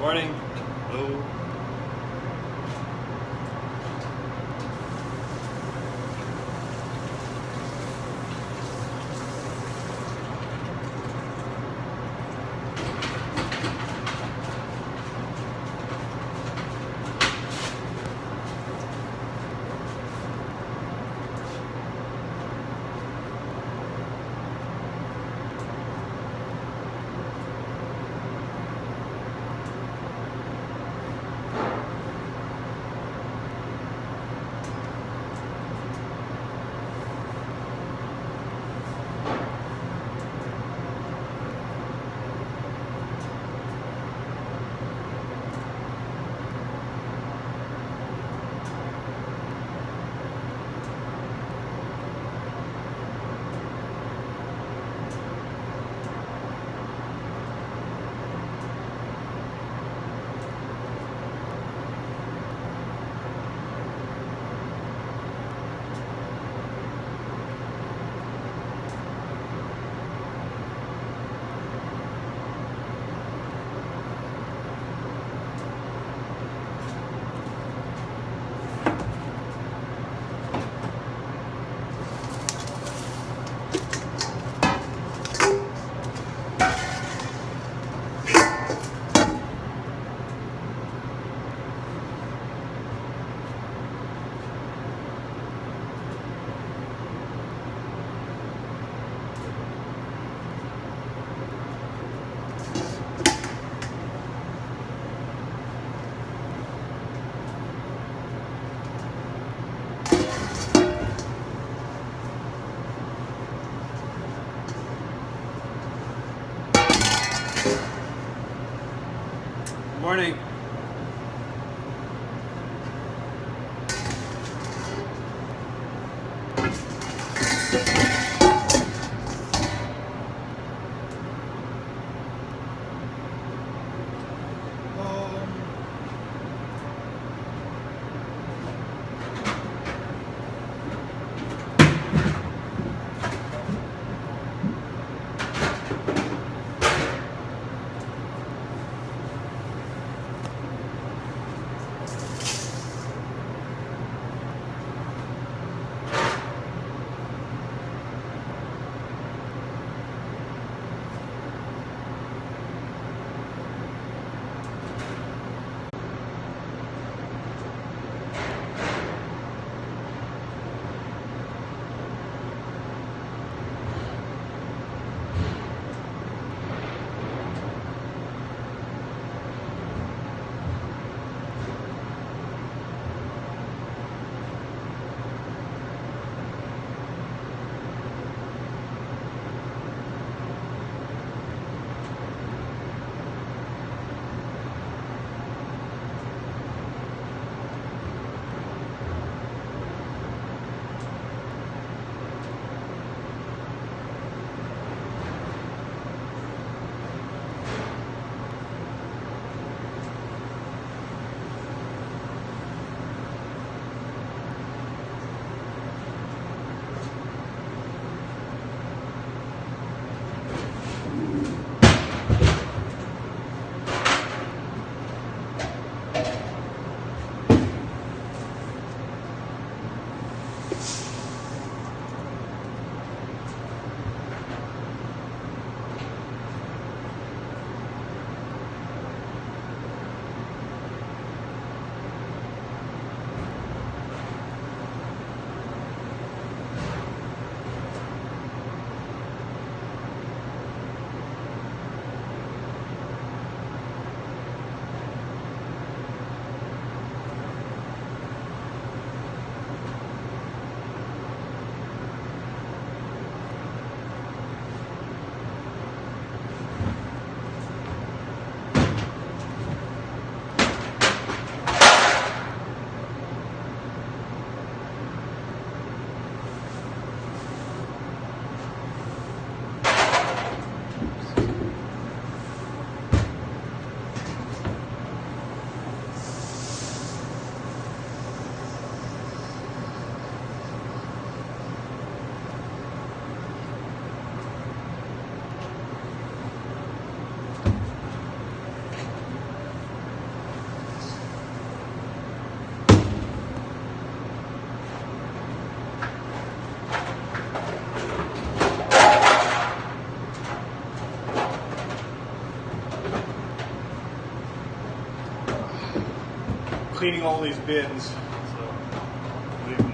Morning. Hello. Morning. cleaning all these bins. So, believe me.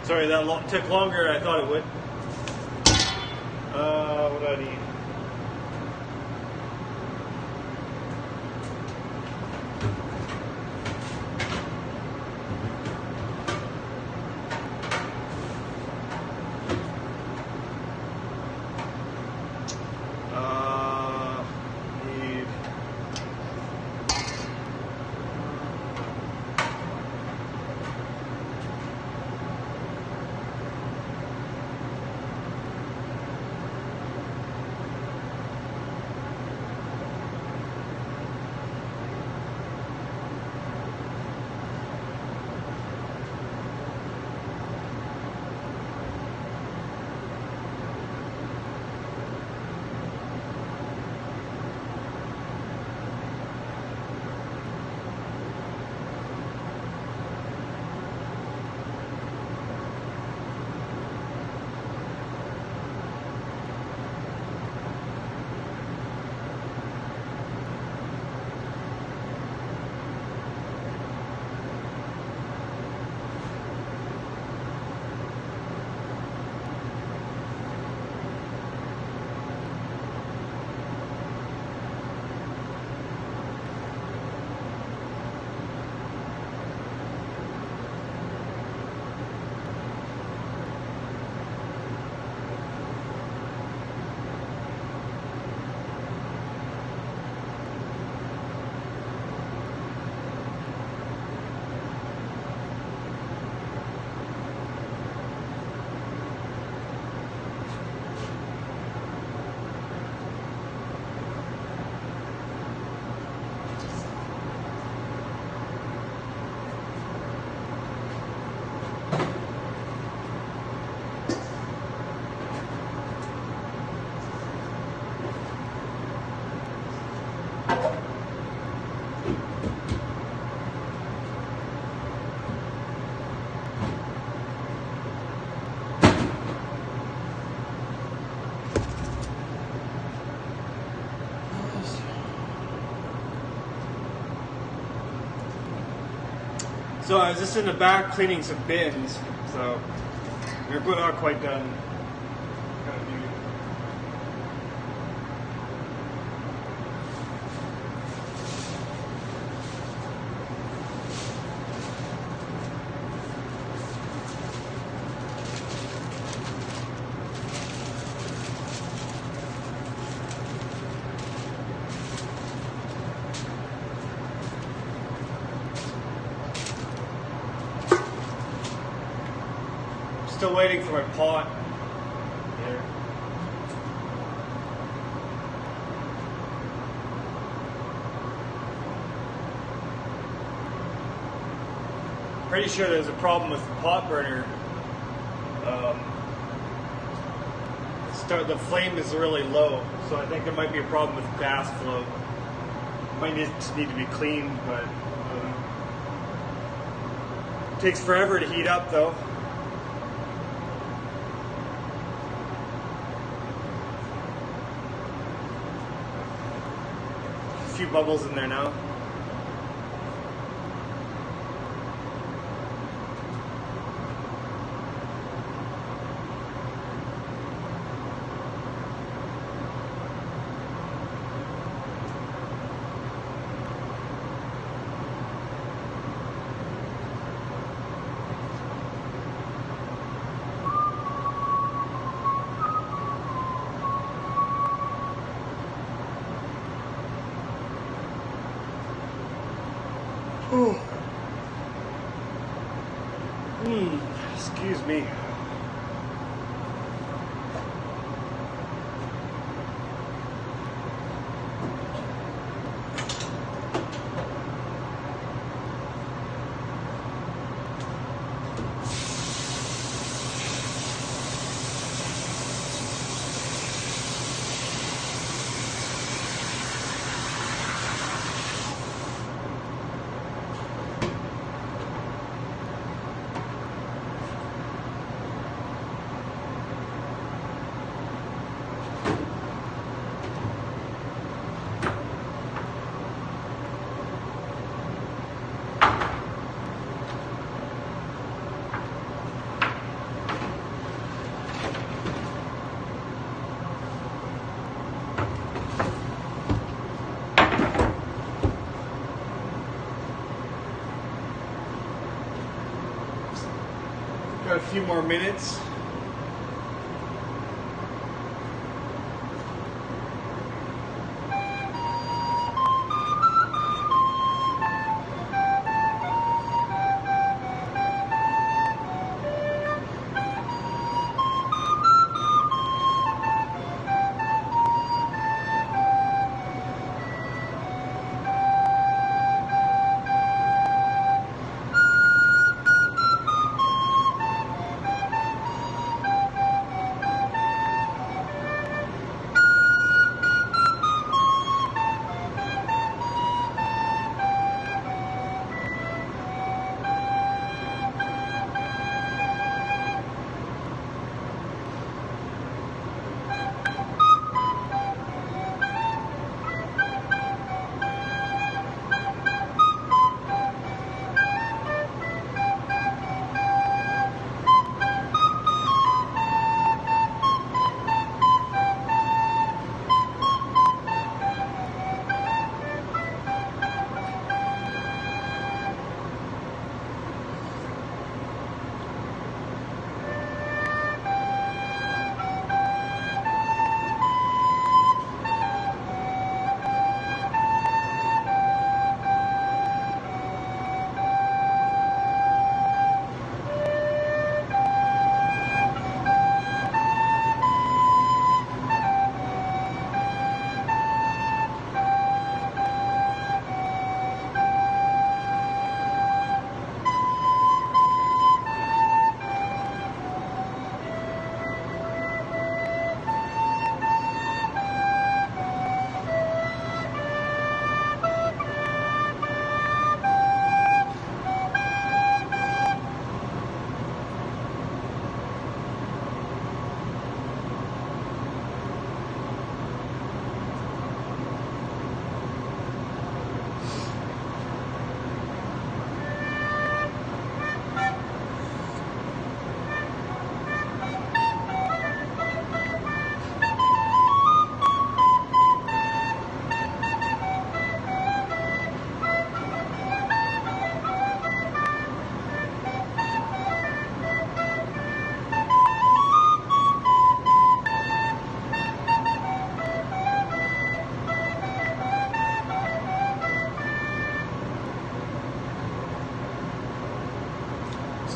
Sorry, that took longer than I thought it would. What do I need? Need So I was just in the back cleaning some bins, so we're not quite done. Kind of beauty. Still waiting for my pot. Here. Pretty sure there's a problem with the pot burner. The flame is really low, so I think there might be a problem with gas flow. Might just need to be cleaned, but it takes forever to heat up though. A few bubbles in there now. Excuse me. few more minutes.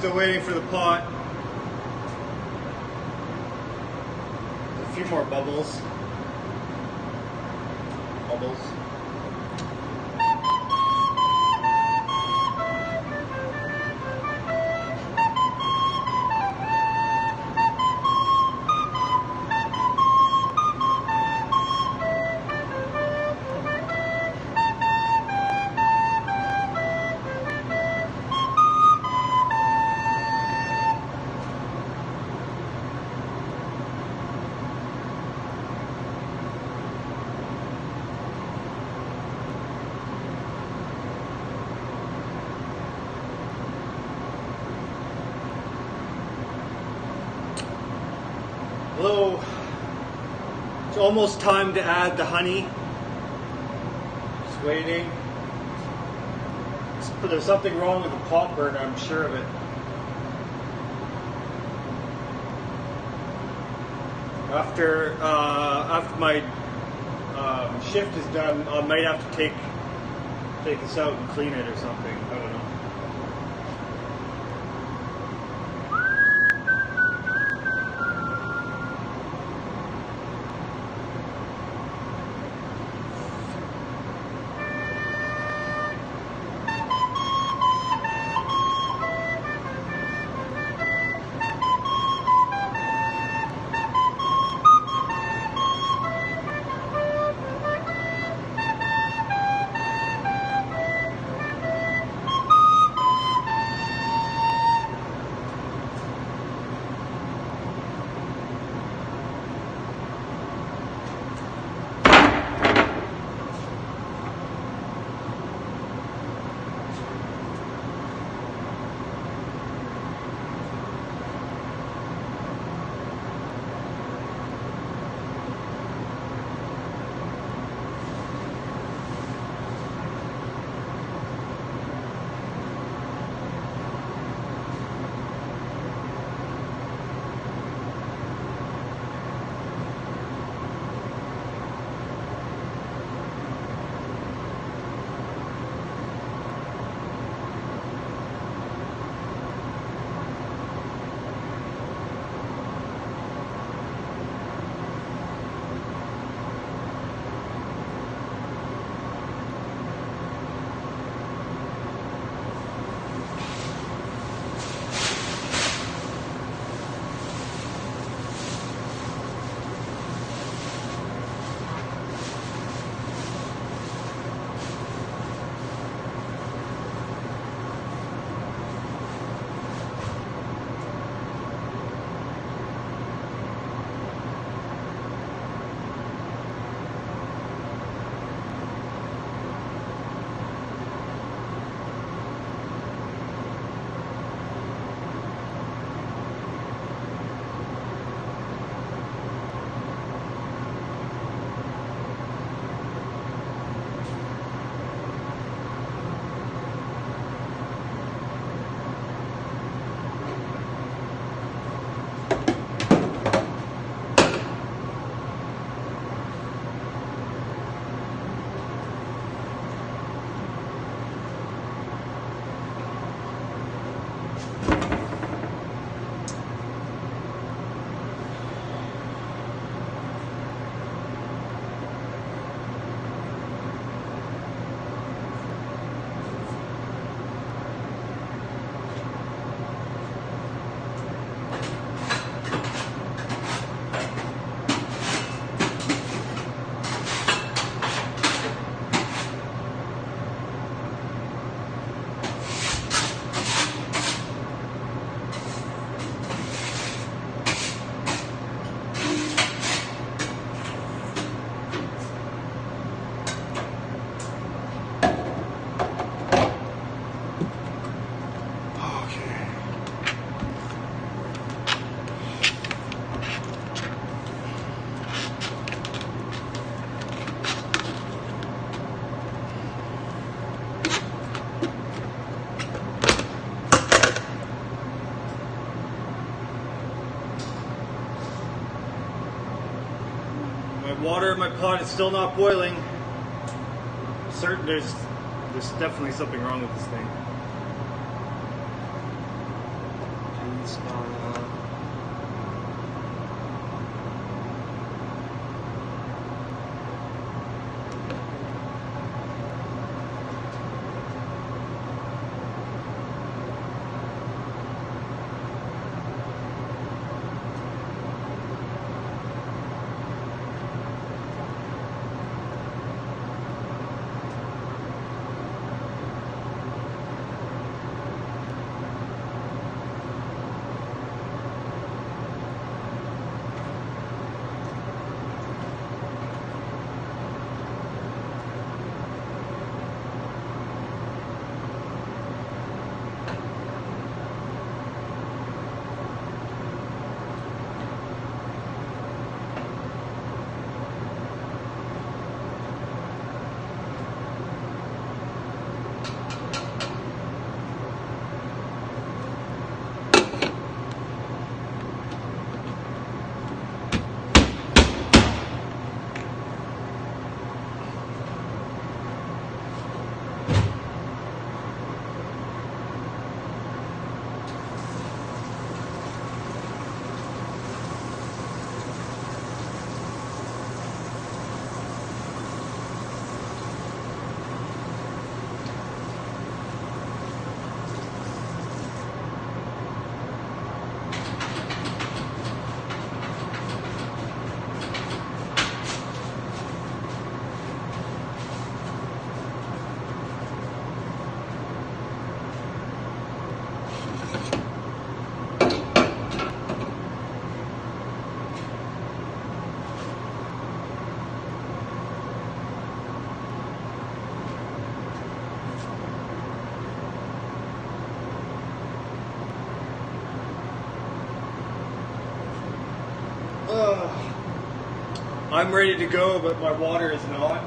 Still waiting for the pot. A few more bubbles. Hello. It's almost time to add the honey. Just waiting. There's something wrong with the pot burner, I'm sure of it. After my shift is done, I might have to take this out and clean it or something. I don't know. My water in my pot is still not boiling. Certain there's definitely something wrong with this thing. I'm ready to go, but my water is not.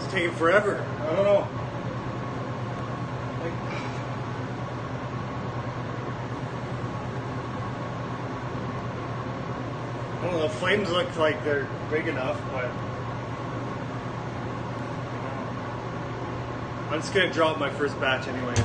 It's taking forever. I don't know. I don't know, the flames look like they're big enough, but I'm just gonna drop my first batch anyways.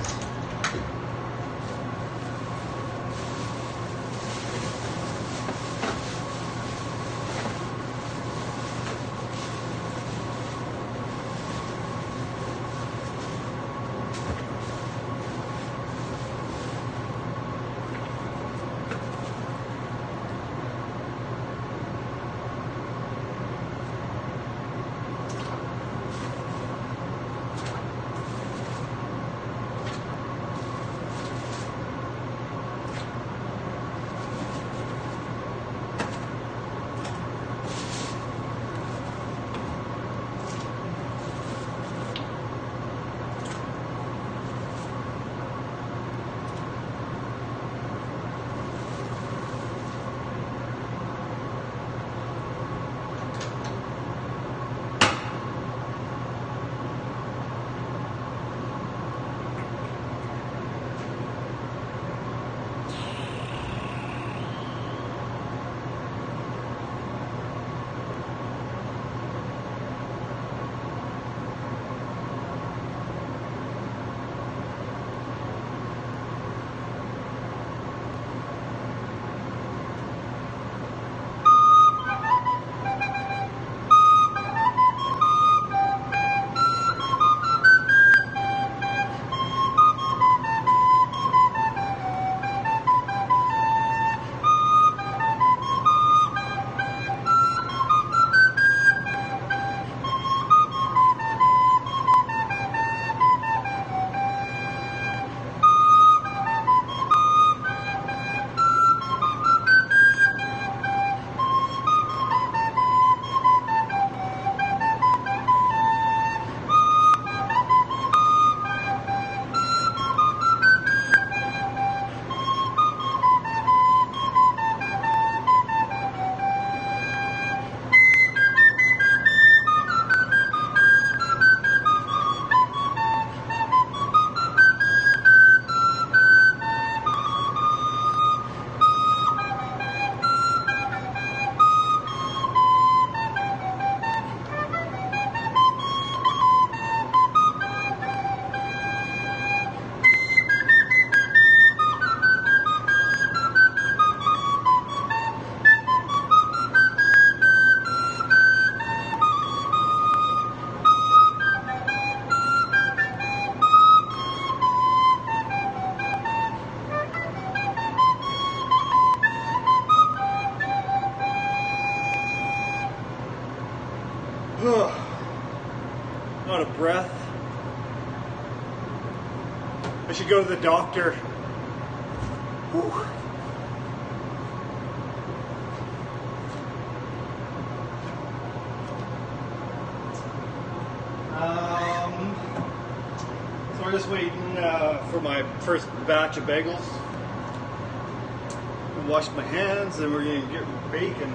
breath. I should go to the doctor. Whew. So we're just waiting for my first batch of bagels. I washed my hands, and we're gonna get bacon.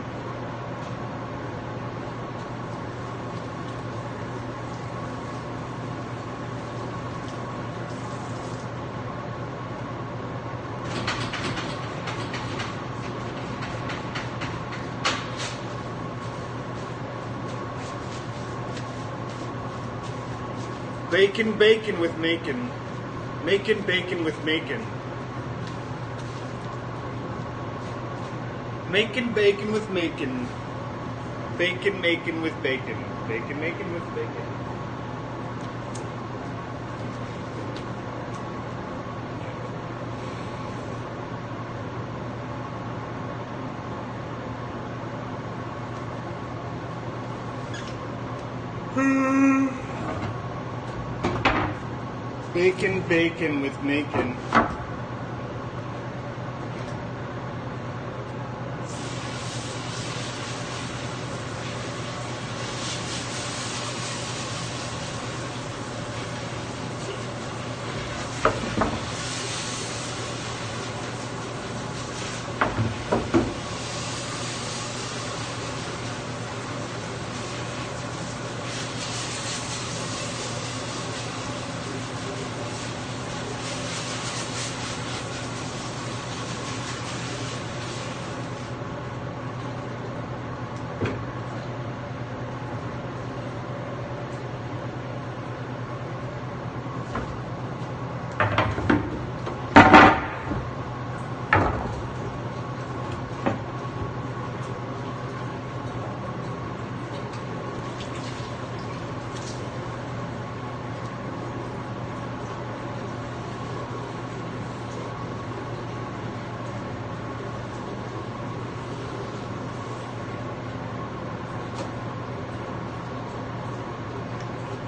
Bacon, bacon with macon. Macon, bacon with macon. Macon, bacon with macon. Bacon, macon with bacon. Bacon, macon with bacon. Bacon, bacon with macon.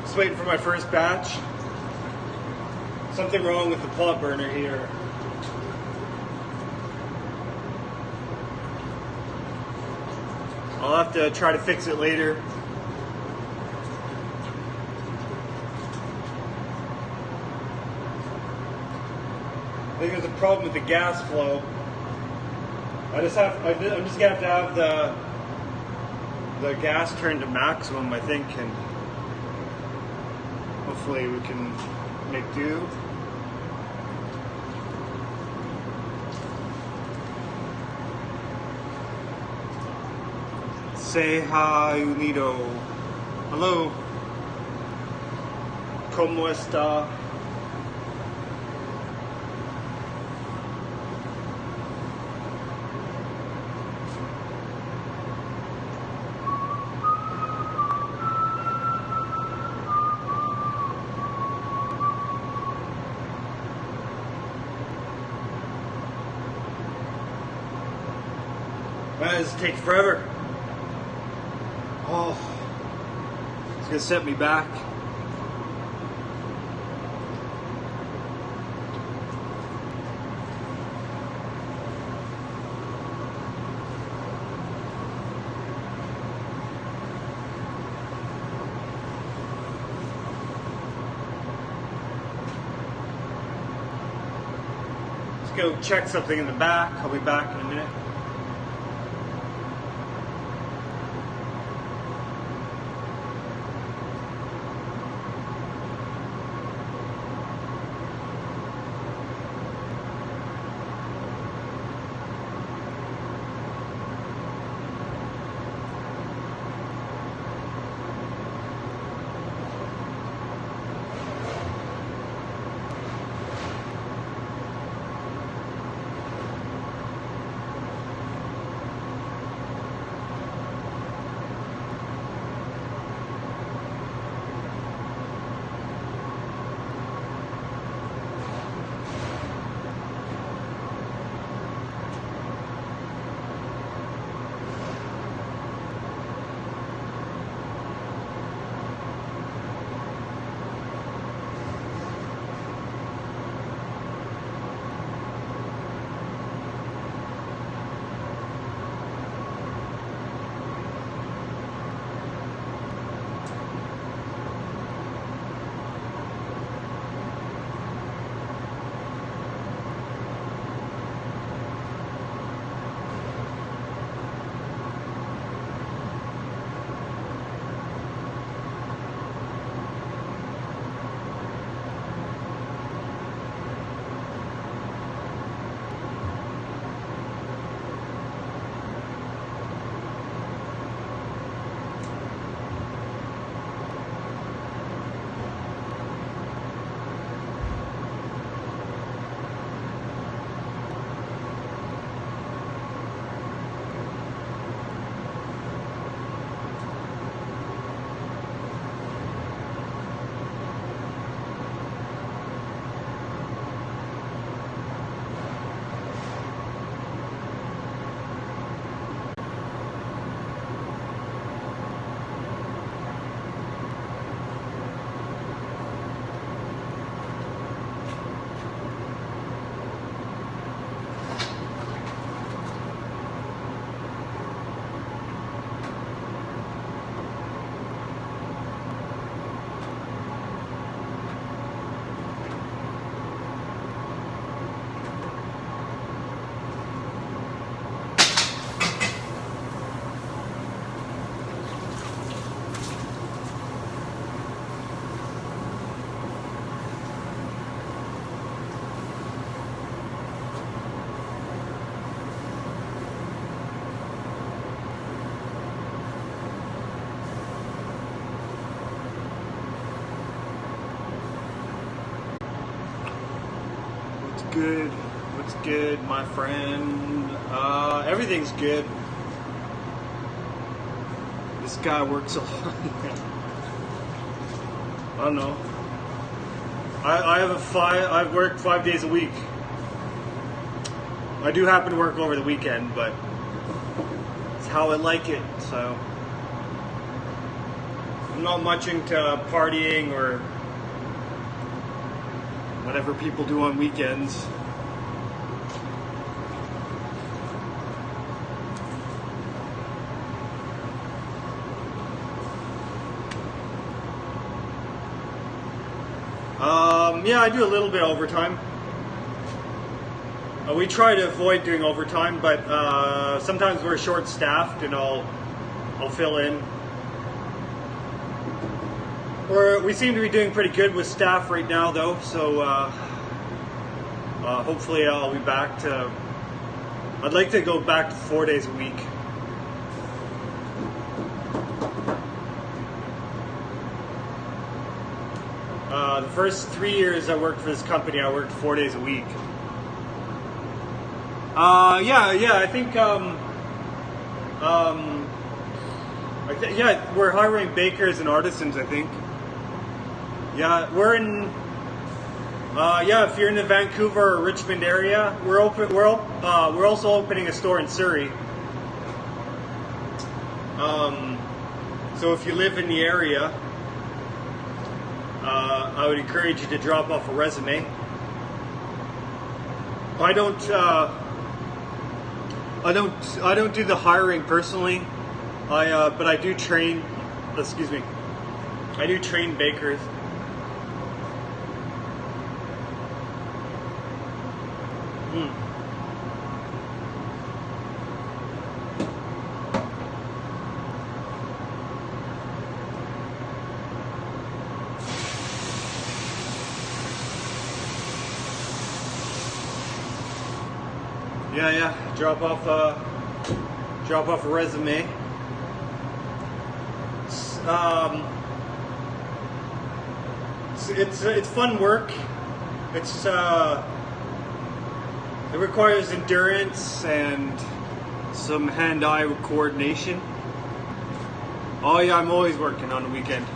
Just waiting for my first batch. Something wrong with the pot burner here. I'll have to try to fix it later. I think there's a problem with the gas flow. I'm just gonna have to have the gas turned to maximum, I think, and hopefully we can make do. Say hi, Unido. Hello. ¿Cómo está? Why does it take forever? Oh, it's gonna set me back. Let's go check something in the back. I'll be back in a minute. good? What's good, my friend? Everything's good. This guy works a lot. I don't know. I work 5 days a week. I do happen to work over the weekend, but it's how I like it. So I'm not much into partying or whatever people do on weekends. Yeah, I do a little bit of overtime. We try to avoid doing overtime, but sometimes we're short-staffed, and I'll fill in. We seem to be doing pretty good with staff right now, though. So hopefully, I'll be back to. I'd like to go back to 4 days a week. The first 3 years I worked for this company, I worked 4 days a week. I think we're hiring bakers and artisans, I think. Yeah, we're in. If you're in the Vancouver or Richmond area, we're also opening a store in Surrey. So if you live in the area, I would encourage you to drop off a resume. I don't do the hiring personally. But I do train. Excuse me. I do train bakers. Yeah. Drop off a resume. It's fun work. It requires endurance and some hand-eye coordination. Oh yeah, I'm always working on the weekend.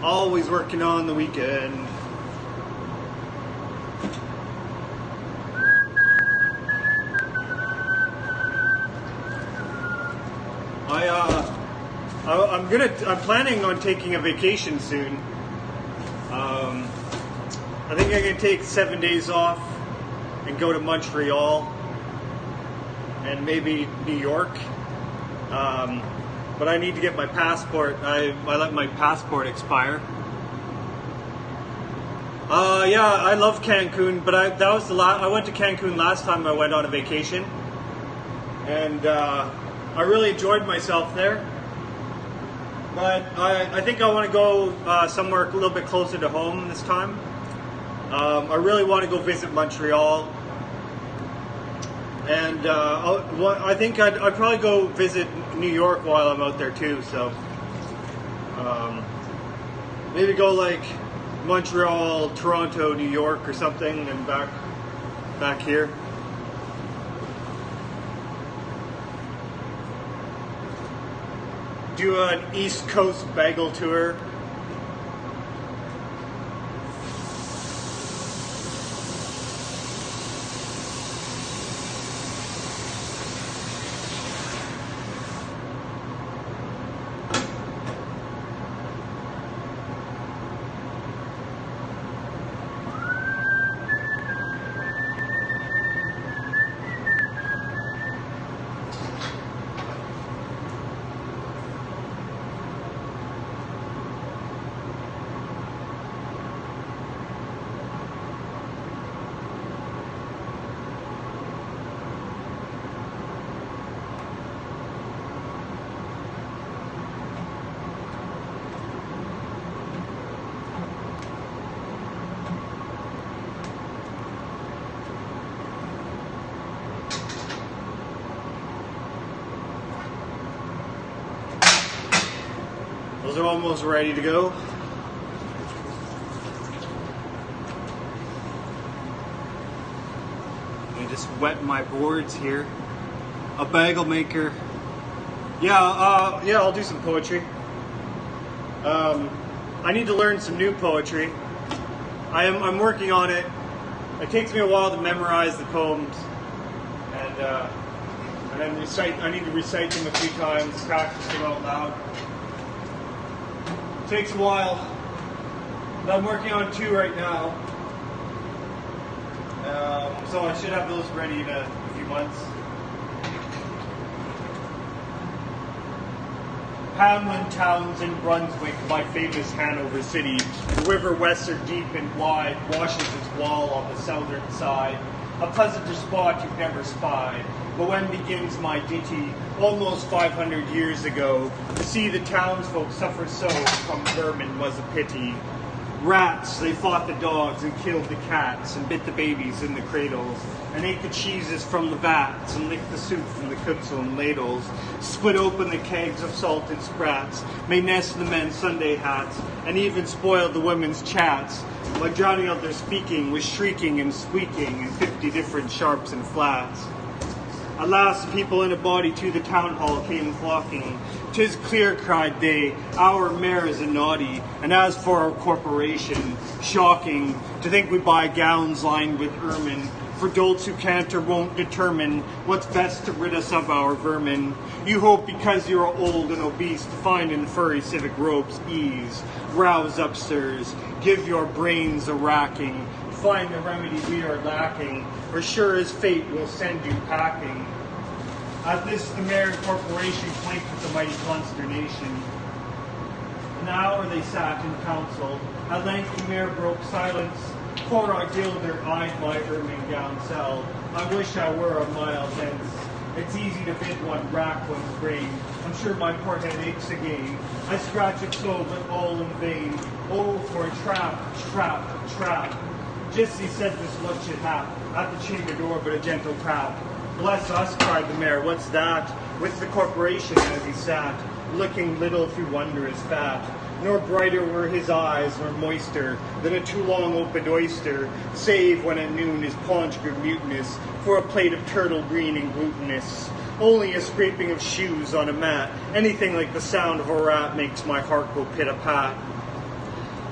Always working on the weekend. I'm planning on taking a vacation soon. I think I'm gonna take 7 days off and go to Montreal and maybe New York. But I need to get my passport. I let my passport expire. I love Cancun, but I went to Cancun last time I went on a vacation, and I really enjoyed myself there. But I think I want to go somewhere a little bit closer to home this time. I really want to go visit Montreal, and I think I'd probably go visit New York while I'm out there too. So maybe go like Montreal, Toronto, New York, or something, and back here. Do an East Coast bagel tour. Those are almost ready to go. I just wet my boards here. A bagel maker. Yeah, I'll do some poetry. I need to learn some new poetry. I'm working on it. It takes me a while to memorize the poems, and then I need to recite them a few times, practice them out loud. It takes a while. But I'm working on 2 right now, so I should have those ready in a few months. Hamlin Towns in Brunswick, my famous Hanover city. The river Weser, deep and wide, washes its wall on the southern side. A pleasanter spot you've never spied. But when begins my ditty, almost 500 years ago, to see the townsfolk suffer so from vermin was a pity. Rats, they fought the dogs and killed the cats and bit the babies in the cradles and ate the cheeses from the vats and licked the soup from the cooks and ladles, split open the kegs of salt and sprats, made nests in the men's Sunday hats, and even spoiled the women's chats, like drowning out their speaking with shrieking and squeaking in 50 different sharps and flats. At last the people in a body to the town hall came flocking. "'Tis clear," cried they, "our mayor is a naughty, and as for our corporation, shocking to think we buy gowns lined with ermine for dolts who can't or won't determine what's best to rid us of our vermin. You hope because you're old and obese to find in furry civic robes ease. Rouse up, sirs, give your brains a racking, find the remedy we are lacking, or sure as fate will send you packing." At this, the mayor and corporation clanked with a mighty consternation. An hour they sat in council. At length the mayor broke silence. "Cora Gilder eyed my ermine gown sell. I wish I were a mile thence. It's easy to bid one rack one's brain. I'm sure my poor head aches again. I scratch it so, but all in vain. Oh, for a trap, trap, trap." Just he said this, what should hap? At the chamber door, but a gentle tap. "Bless us," cried the mayor, "what's that?" With the corporation as he sat, looking little through wondrous fat. Nor brighter were his eyes, nor moister than a too long opened oyster, save when at noon his paunch grew mutinous for a plate of turtle green and glutinous. Only a scraping of shoes on a mat, anything like the sound of a rat makes my heart go pit-a-pat.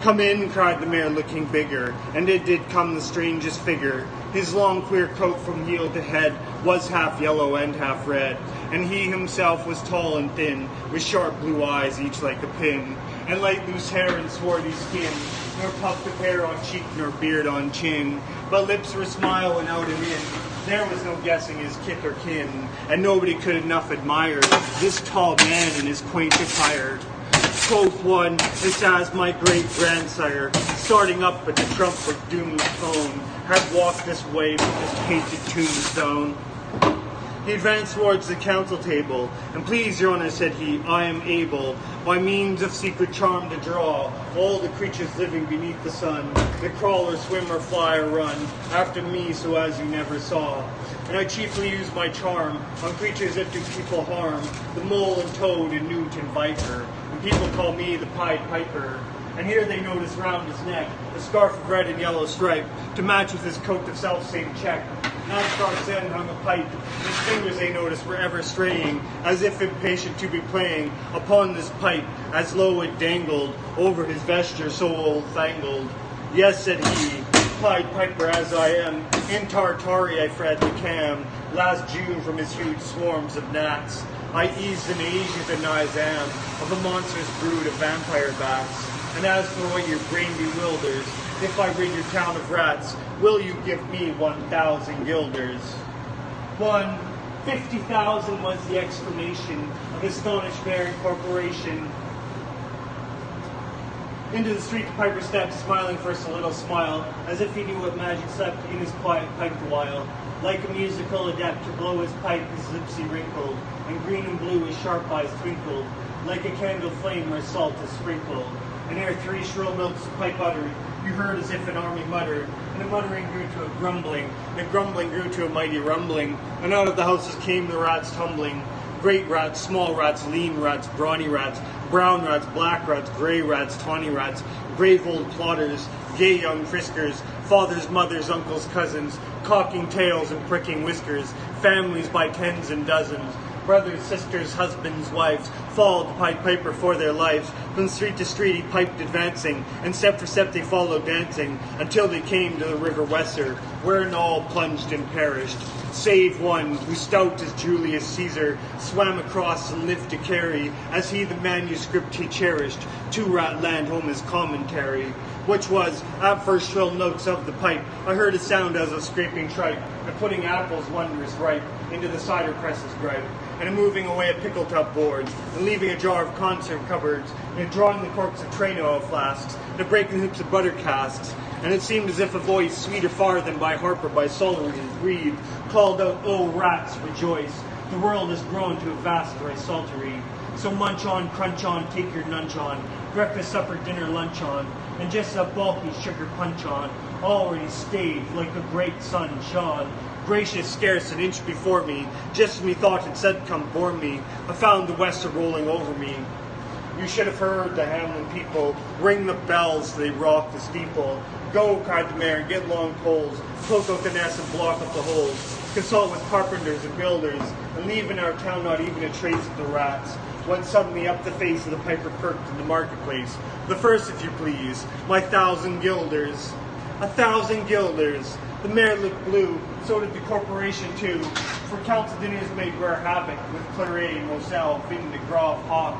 "Come in," cried the mayor, looking bigger, and it did come the strangest figure. His long queer coat from heel to head was half yellow and half red, and he himself was tall and thin, with sharp blue eyes each like a pin, and light loose hair and swarthy skin, nor tuft of hair on cheek nor beard on chin, but lips were smiling out and in. There was no guessing his kith or kin, and nobody could enough admire this tall man in his quaint attire. Quoth one, "This as my great-grandsire, starting up at the trump of doom's tone, had walked this way with this painted tombstone." He advanced towards the council table, and "Please, your honour," said he, "I am able, by means of secret charm to draw, all the creatures living beneath the sun, that crawl or swim or fly or run, after me so as you never saw. And I chiefly use my charm on creatures that do people harm, the mole and toad and newt and viper, and people call me the Pied Piper." And here they notice round his neck a scarf of red and yellow stripe, to match with his coat of self-same check. At scarf's end hung a pipe. His fingers, they noticed, were ever straying, as if impatient to be playing upon this pipe, as low it dangled over his vesture so old-fangled. "Yes," said he, "Pied Piper as I am, in Tartary I fed the cam, last June from his huge swarms of gnats. I eased an Asian and Nizam of a monstrous brood of vampire bats. And as for what your brain bewilders, if I rid your town of rats, will you give me 1,000 guilders?" 50,000 was the exclamation of the astonished mayor and corporation. Into the street the piper stepped, smiling first a little smile, as if he knew what magic slept in his quiet pipe the while. Like a musical adept to blow his pipe, his lips he wrinkled, and green and blue his sharp eyes twinkled, like a candle flame where salt is sprinkled. And ere 3 shrill notes the pipe uttered, you heard as if an army muttered, and the muttering grew to a grumbling, and the grumbling grew to a mighty rumbling, and out of the houses came the rats tumbling. Great rats, small rats, lean rats, brawny rats, brown rats, black rats, grey rats, tawny rats, brave old plotters, gay young friskers, fathers, mothers, uncles, cousins, cocking tails and pricking whiskers, families by tens and dozens, brothers, sisters, husbands, wives, followed the Pied Piper for their lives. From street to street he piped advancing, and step for step they followed dancing, until they came to the river Weser, wherein all plunged and perished, save one, who stout as Julius Caesar, swam across and lived to carry, as he the manuscript he cherished, to Ratland home as commentary, which was, at first shrill notes of the pipe, I heard a sound as of scraping tripe, and putting apples wondrous ripe, into the cider presses gripe, and moving away a pickle tub boards, and leaving a jar of conserve cupboards, and drawing the corks of train oil flasks, and breaking hoops of butter casks, and it seemed as if a voice, sweeter far than by harp or by psaltery reed, called out, "O rats, rejoice! The world has grown to a vast risaltery. So munch on, crunch on, take your nunch on, breakfast, supper, dinner, lunch on, and just a bulky sugar punch on, already staved like a great sun shone. Gracious, scarce an inch before me, just as me thought it said, come bore me, I found the west a-rolling over me. You should have heard the Hamlin people ring the bells, they rock the steeple. Go, cried the mayor, and get long poles, poke out the nests and block up the holes. Consult with carpenters and builders, and leave in our town not even a trace of the rats. When suddenly up the face of the piper perked in the marketplace. The first, if you please, my 1,000 guilders. 1,000 guilders. The mayor looked blue, so did the corporation too, for council dinners made rare havoc with claret, moselle, vin de gras, hop,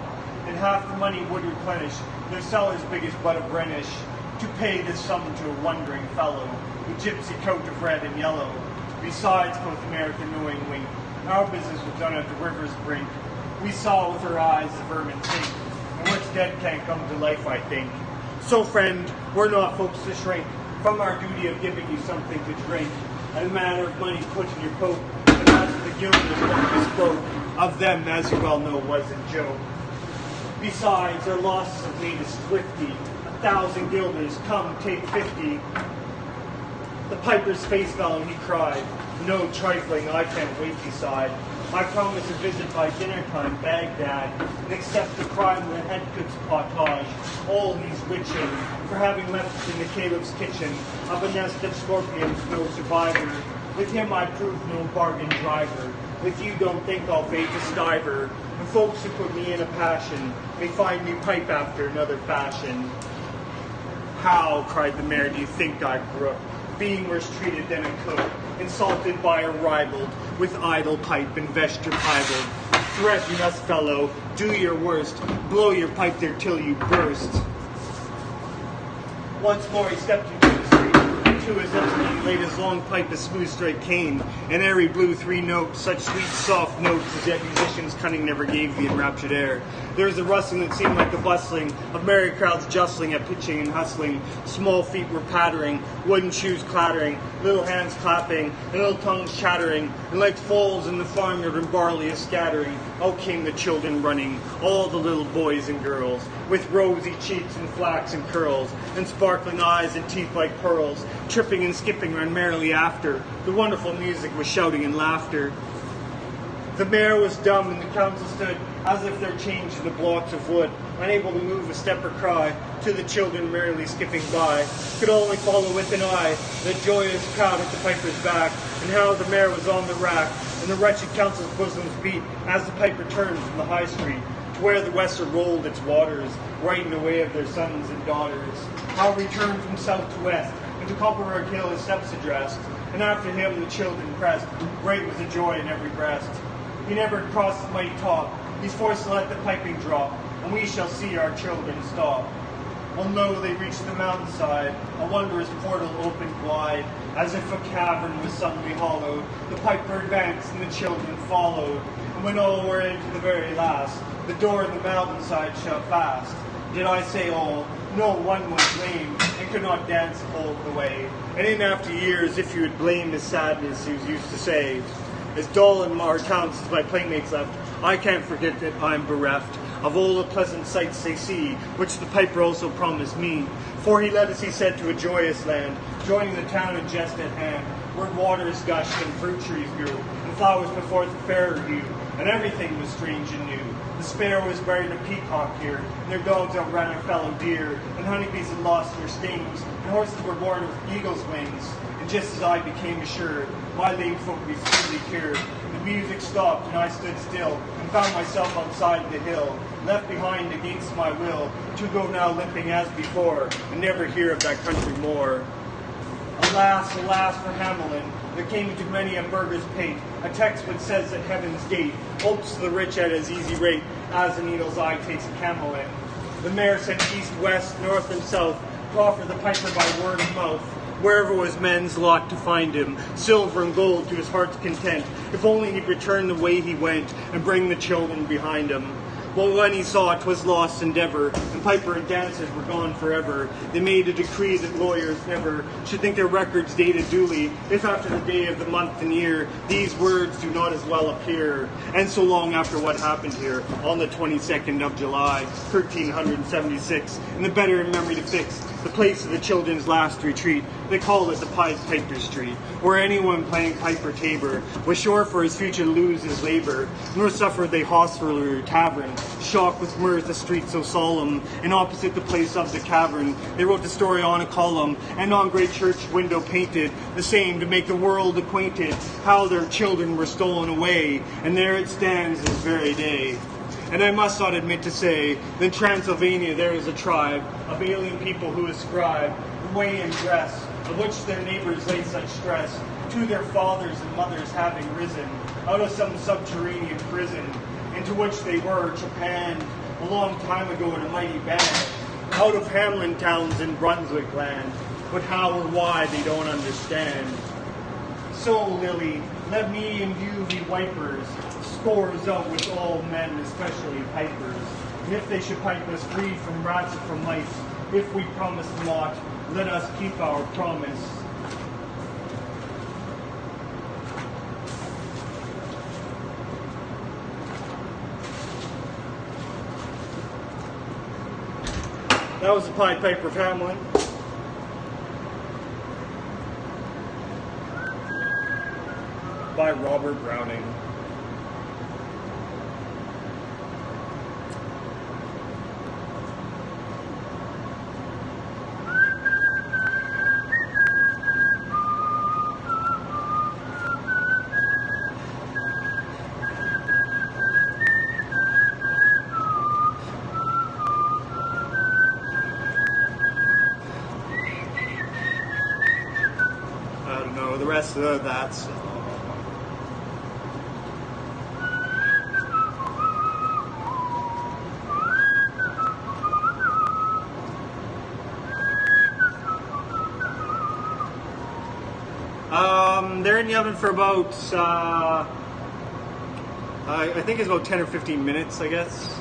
and half the money would replenish their cellars big as but a Brenish, to pay this sum to a wondering fellow, with gypsy coat of red and yellow. Besides, quoth the mayor with a knowing wink, our business was done at the river's brink. We saw with our eyes the vermin sink, and what's dead can't come to life, I think. So, friend, we're not folks to shrink from our duty of giving you something to drink, and a matter of money put in your coat, and as for the guilders what bespoke, of them, as you well know, was a joke. Besides, our losses have made us thrifty. 1,000 guilders, come, take 50. The piper's face fell and he cried, no trifling, I can't wait, he sighed. I promise a visit by dinner time, Baghdad, and accept the crime of the head cook's pottage. All he's witching, for having left in the caliph's kitchen of a nest of scorpions, no survivor. With him I prove no bargain driver. With you don't think I'll fade to stiver. And folks who put me in a passion may find me pipe after another fashion. How, cried the mayor, do you think I brook, being worse treated than a cook, insulted by a ribald, with idle pipe and vesture piebald? Threaten us, fellow, do your worst, blow your pipe there till you burst. Once more he stepped into the street, to his empty, laid his long pipe a smooth straight cane, and ere he blew 3 notes, such sweet soft notes as yet musician's cunning never gave the enraptured air. There was a rustling that seemed like the bustling of merry crowds jostling at pitching and hustling. Small feet were pattering, wooden shoes clattering, little hands clapping, and little tongues chattering, and like foals in the farmyard and barley a scattering, out came the children running, all the little boys and girls, with rosy cheeks and flaxen curls, and sparkling eyes and teeth like pearls, tripping and skipping ran merrily after. The wonderful music was shouting and laughter. The mayor was dumb, and the council stood as if they're chained to the blocks of wood, unable to move a step or cry, to the children merrily skipping by, could only follow with an eye the joyous crowd at the piper's back, and how the mayor was on the rack, and the wretched council's bosoms beat as the piper turned from the high street, to where the Weser rolled its waters, right in the way of their sons and daughters. How returned from south to west, and to Copperberg Hill his steps addressed, and after him the children pressed, great was the joy in every breast. He never crossed the mighty top, he's forced to let the piping drop, and we shall see our children stop. Well, lo, they reached the mountainside, a wondrous portal opened wide, as if a cavern was suddenly hollowed. The piper advanced, and the children followed, and when all were into the very last, the door in the mountainside shut fast. Did I say all? No, one was lame, and could not dance all the way. And in after years, if you would blame his sadness, he was used to say, as dull in our towns as my playmates left, I can't forget that I'm bereft of all the pleasant sights they see, which the piper also promised me. For he led us, he said, to a joyous land, joining the town in just at hand, where waters gushed and fruit trees grew, and flowers before the fairer hue, and everything was strange and new. The sparrow was buried in a peacock here, and their dogs outran a fellow deer, and honeybees had lost their stings, and horses were born with eagle's wings. And just as I became assured, my lame foot would be speedily cured. The music stopped, and I stood still, and found myself outside the hill, left behind against my will, to go now limping as before, and never hear of that country more. Alas, alas for Hamelin, that came to many a burgher's pate, a text which says that heaven's gate opes to the rich at as easy rate as a needle's eye takes a camel in. The mayor sent east, west, north, and south to offer the piper by word of mouth, wherever was men's lot to find him, silver and gold to his heart's content, if only he'd return the way he went, and bring the children behind him. But when he saw 'twas lost endeavor, and piper and dancers were gone forever, they made a decree that lawyers never should think their records dated duly, if after the day of the month and year these words do not as well appear, and so long after what happened here on the 22nd of July, 1376, and the better in memory to fix the place of the children's last retreat. They call it the Pied Piper Street, where anyone playing piper tabor was sure for his future to lose his labor, nor suffered they hostler tavern, shocked with mirth a street so solemn, and opposite the place of the cavern, they wrote the story on a column, and on great church window painted, the same to make the world acquainted, how their children were stolen away, and there it stands this very day. And I must not admit to say that in Transylvania there is a tribe of alien people who ascribe the way and dress of which their neighbors lay such stress to their fathers and mothers having risen out of some subterranean prison into which they were trepanned a long time ago in a mighty band out of Hamlin towns in Brunswick land, but how or why they don't understand. So, Lily, let me and you be wipers, scores out with all men, especially pipers. And if they should pipe us free from rats and from mice, if we promise not, let us keep our promise. That was the Pied Piper of Hamelin. By Robert Browning. I don't know the rest of that. So. They're in the oven for about, I think it's about 10 or 15 minutes, I guess.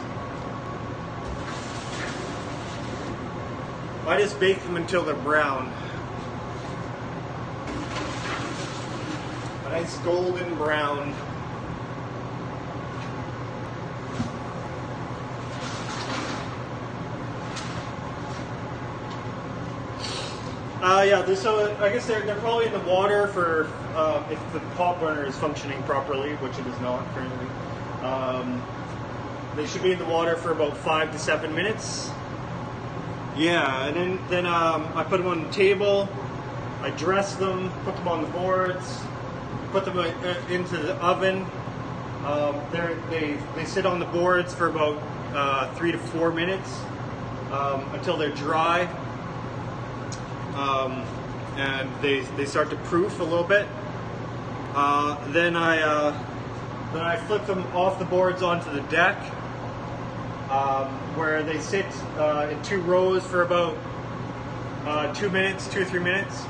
I just bake them until they're brown. A nice golden brown. Yeah, so I guess they're probably in the water for if the pot burner is functioning properly, which it is not currently. They should be in the water for about 5 to 7 minutes. Yeah, and then I put them on the table. I dress them, put them on the boards, put them into the oven. They sit on the boards for about 3 to 4 minutes until they're dry. And they start to proof a little bit. Then I flip them off the boards onto the deck, where they sit in 2 rows for about 2 or 3 minutes.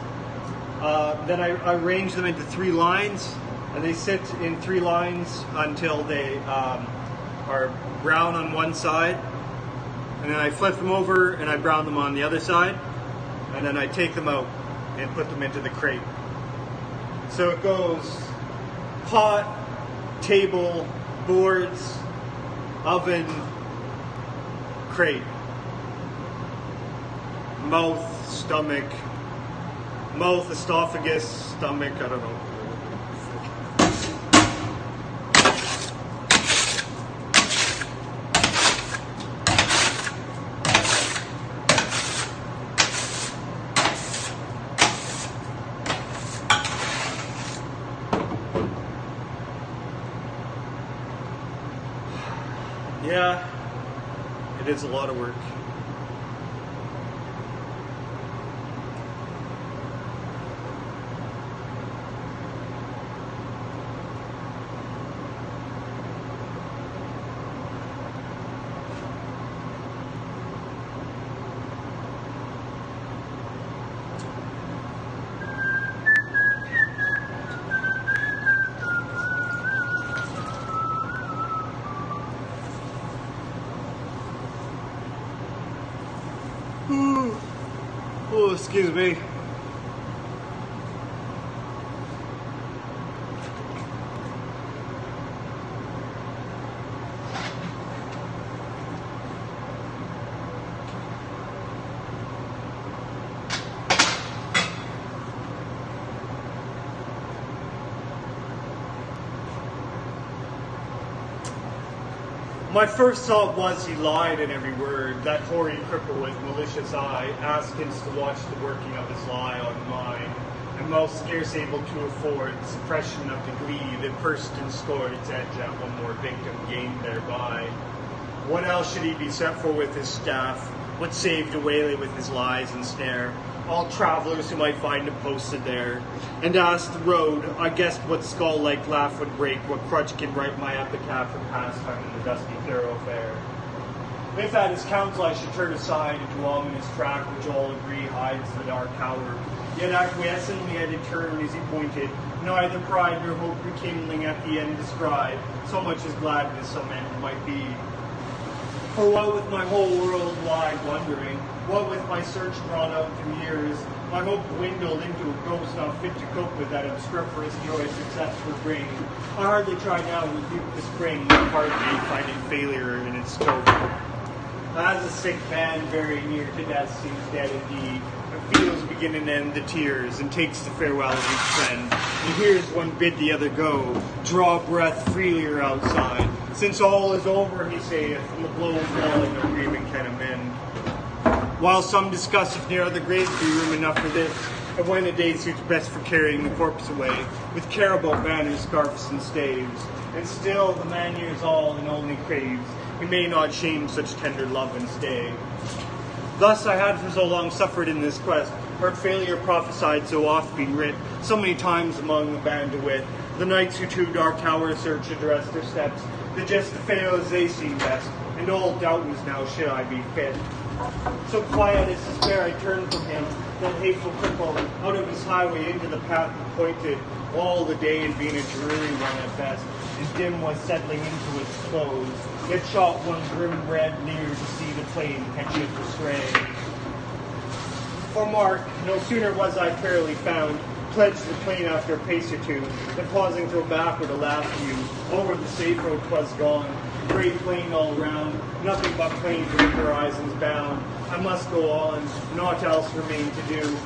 Then I arrange them into 3 lines, and they sit in 3 lines until they are brown on one side. And then I flip them over and I brown them on the other side. And then I take them out and put them into the crate. So it goes pot, table, boards, oven, crate, mouth, esophagus, stomach, I don't know. Yeah, it is a lot of work. Oh, excuse me. My first thought was he lied in every word. That hoary cripple with malicious eye asked us to watch the working of his lie on mine, and while scarce able to afford suppression of the glee that pursed and scored its edge at one more victim gained thereby. What else should he be set for with his staff? What saved a waylay with his lies and snare? All travelers who might find him posted there. And asked the road, I guessed what skull-like laugh would break, what crutch can write my epitaph for pastime in the dusty thoroughfare. If at his counsel I should turn aside into ominous track which all agree hides the dark tower, yet acquiescently I did turn as he pointed, neither pride nor hope rekindling at the end descried, so much as gladness some end might be. For what with my whole world wide wondering, what with my search drawn out through years, my hope dwindled into a ghost not fit to cope with that obstreperous joy success would bring. I hardly try now to rebuke the spring, my heart may finding failure in its scope. As a sick man very near to death seems dead indeed, and feels begin and end the tears, and takes the farewell of each friend, and hears one bid the other go, draw breath freelier outside. Since all is over, he saith, and the blow falling of grieving can amend. While some discuss if near the grave be room enough for this, and when a day suits best for carrying the corpse away, with carabao banners, scarfs, and staves. And still the man hears all and only craves, he may not shame such tender love and stay. Thus I had for so long suffered in this quest, heard failure prophesied so oft been writ, so many times among the band of wit, the knights who to dark towers search address their steps, that just to fail as they seem best, and all doubt was now should I be fit. So quiet as despair I turned from him, that hateful cripple, out of his highway into the path he pointed. All the day had been a dreary one at best, and dim was settling into its close. Yet shot one grim red leer to see the plain catch it astray. For mark, no sooner was I fairly found, pledged the plain after a pace or two, then pausing to a backward a last view, over the safe road 'twas gone, great plain all round, nothing but plain to the horizons bound. I must go on, naught else remained to do.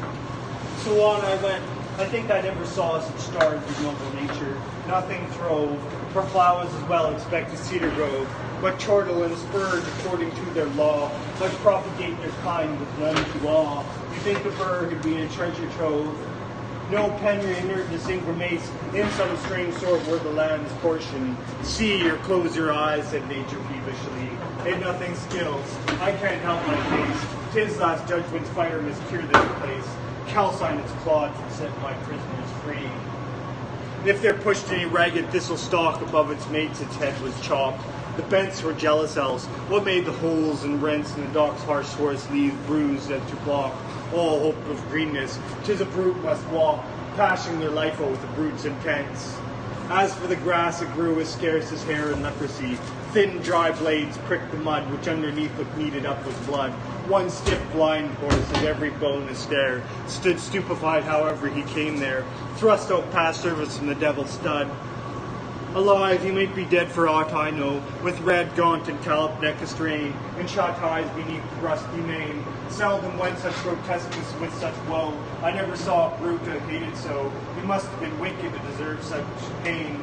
So on I went. I think I never saw such stars of noble nature. Nothing throve, for flowers as well expect a cedar grove, but chortle and spurge according to their law, but propagate their kind with none to awe. You think the bird had been a treasure trove? No penry inert to sing grimace, in some strange sort were the land's portion. See or close your eyes, said nature peevishly. It nothing skills, I can't help my case. 'Tis last judgment's fire must cure this place. Calcine its clods and set my prisoners free. If there pushed any ragged thistle stalk above its mates, its head was chopped. The bents were jealous else. What made the holes and rents in the dock's harsh shores leave bruised as to block all hope of greenness? 'Tis a brute must walk, pashing their life out with the brute's intents. As for the grass, it grew as scarce as hair and leprosy. Thin, dry blades pricked the mud, which underneath looked kneaded up with blood. One stiff blind horse, as every bone astare, stood stupefied however he came there, thrust out past service from the devil's stud. Alive, he might be dead for aught I know, with red gaunt and calloped neck astrain, and shot eyes beneath the rusty mane. Seldom went such grotesqueness with such woe. I never saw a brute I hated so. He must have been wicked to deserve such pain.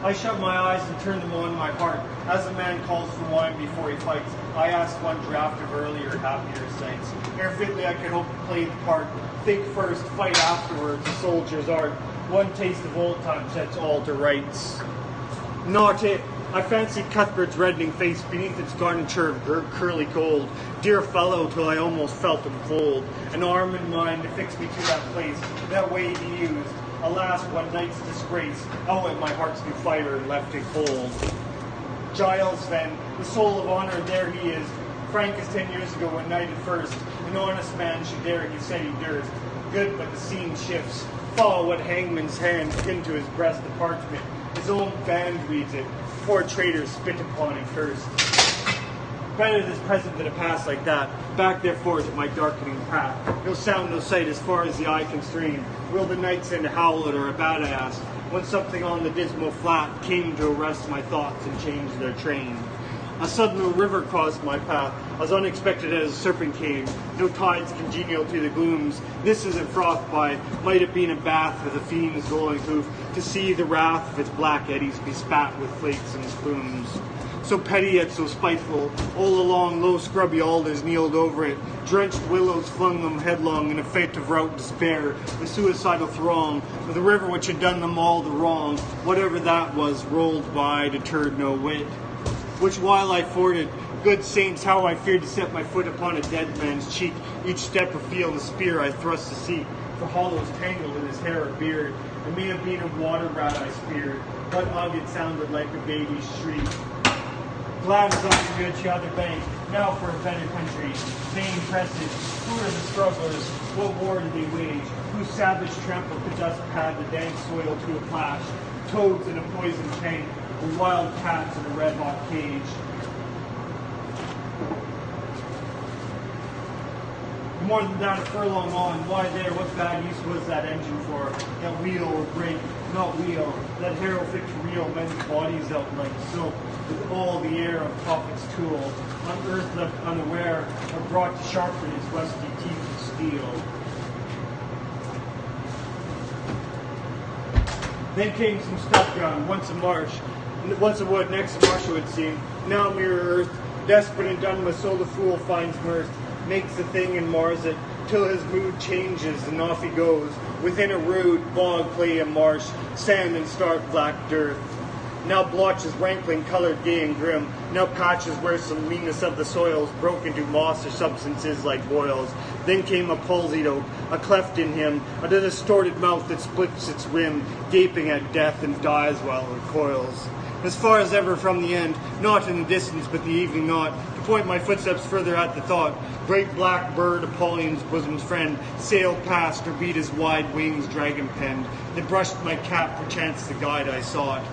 I shut my eyes and turned them on my heart. As a man calls for wine before he fights, I asked one draught of earlier, happier sights. Ere fitly I could hope to play the part. Think first, fight afterwards, a soldier's art. One taste of old time sets all to rights. Not it. I fancied Cuthbert's reddening face beneath its garniture of curly gold. Dear fellow, till I almost felt him fold an arm in mine to fix me to that place, that way he used. Alas, one night's disgrace, outwit my heart's new fire and left it cold. Giles, then, the soul of honor, there he is. Frank as 10 years ago when knighted first. An honest man should dare, he said he durst. Good, but the scene shifts. Follow what hangman's hand pinned to his breast the parchment. His own band reads it. Poor traitors spit upon and cursed. Better this present than a past like that. Back therefore to my darkening path. No sound, no sight as far as the eye can strain. Will the night send a howlet or a bat, I asked, when something on the dismal flat came to arrest my thoughts and change their train. A sudden river crossed my path, as unexpected as a serpent came. No tides congenial to the glooms. This isn't froth by, might have been a bath with a fiend's glowing hoof, to see the wrath of its black eddies be spat with flakes and spumes. So petty yet so spiteful, all along low scrubby alders kneeled over it. Drenched willows flung them headlong in a fit of rout despair, the suicidal throng, of the river which had done them all the wrong, whatever that was, rolled by, deterred no whit. Which while I forded, good saints, how I feared to set my foot upon a dead man's cheek. Each step of field a spear I thrust to seek, for hollows tangled in his hair or beard. It may have been a water rat I speared, but ugh, it sounded like a baby's shriek. Glad as I could reach the other bank, now for a better country. Vain presses, who are the strugglers? What war did they wage? Whose savage trampled the dust pad, the dank soil to a plash? Toads in a poisoned tank, or wild cats in a red-hot cage. More than that, a furlong on, why there, what bad use was that engine for? That wheel or brake, not wheel, that harrow fit to reel men's bodies out like silk, with all the air of prophet's tool, on earth left unaware, or brought to sharpen its rusty teeth of steel. Then came some stuff ground, once a marsh, once a wood, next a marsh it would seem, now mere earth, desperate and done with, so the fool finds mirth, makes the thing and mars it, till his mood changes and off he goes, within a rude bog, clay and marsh, sand and stark black dearth. Now blotches rankling, colored gay and grim, now patches where some leanness of the soils broke into moss or substances like boils. Then came a palsied oak, a cleft in him, a distorted mouth that splits its rim, gaping at death and dies while it recoils. As far as ever from the end, not in the distance but the evening knot, to point my footsteps further at the thought, great black bird, Apollyon's bosom's friend, sailed past or beat his wide wings dragon-penned, that brushed my cap perchance the guide I sought.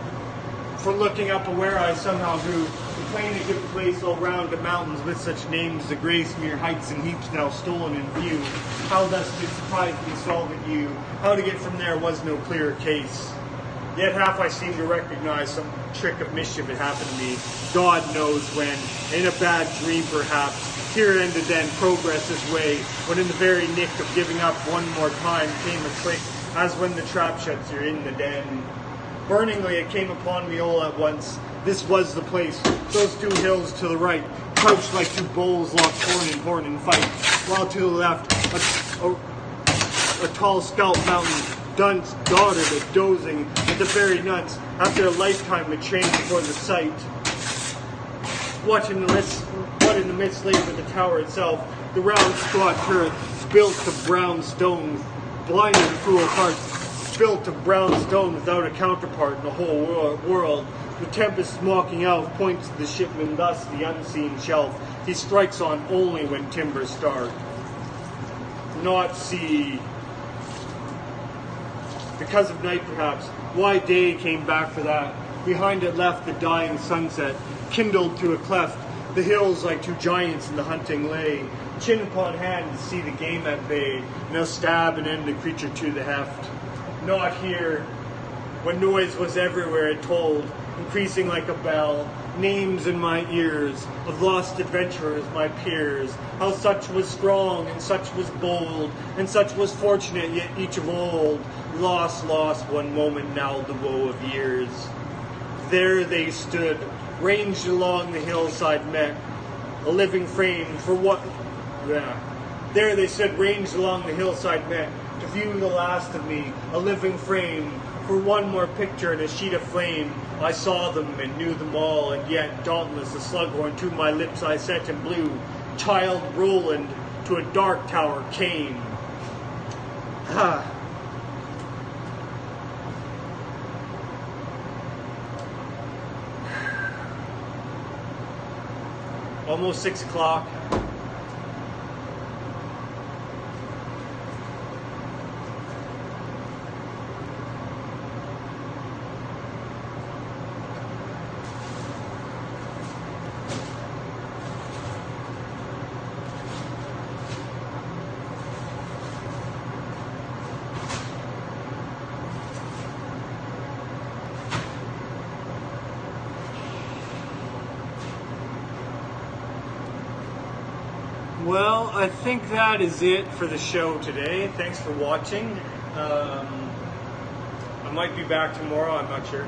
For looking up where I somehow grew, the plain a good place all round the mountains with such names as the grace mere heights and heaps now stolen in view. How thus did surprise me solve it you, how to get from there was no clearer case. Yet half I seem to recognize some trick of mischief had happened to me, God knows when, in a bad dream perhaps. Here ended then progress this way, when in the very nick of giving up one more time came a click, as when the trap shuts you in the den. Burningly it came upon me all at once. This was the place, those two hills to the right, crouched like two bulls locked horn in fight, while to the left a tall scalp mountain, dunce, dotted and dozing at the very nuts, after a lifetime of trained before the sight. What in the midst lay with the tower itself, the round squat turret, built of brown stone, blinded fool hearts, built of brown stone without a counterpart in the whole world. The tempest mocking out points to the shipman thus the unseen shelf he strikes on only when timbers start. Not sea. Because of night perhaps, why day came back for that. Behind it left the dying sunset, kindled to a cleft, the hills like two giants in the hunting lay, chin upon hand to see the game at bay, now stab and end the creature to the heft. Not here, when noise was everywhere it told, increasing like a bell, names in my ears, of lost adventurers my peers, how such was strong, and such was bold, and such was fortunate, yet each of old, lost one moment, now the woe of years. There they stood, ranged along the hillside met, a living frame for what... There they stood, ranged along the hillside met, to view the last of me, a living frame, For one more picture in a sheet of flame, I saw them and knew them all, and yet dauntless a slughorn to my lips I set and blew. Child Roland to a dark tower came. Almost 6 o'clock. Well, I think that is it for the show today. Thanks for watching. I might be back tomorrow, I'm not sure.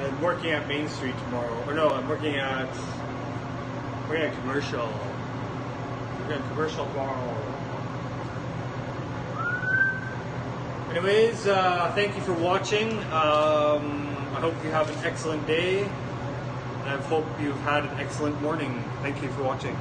I'm working at Main Street tomorrow. Or no, I'm working at Commercial. Working at Commercial tomorrow. Anyways, thank you for watching. I hope you have an excellent day. And I hope you've had an excellent morning. Thank you for watching.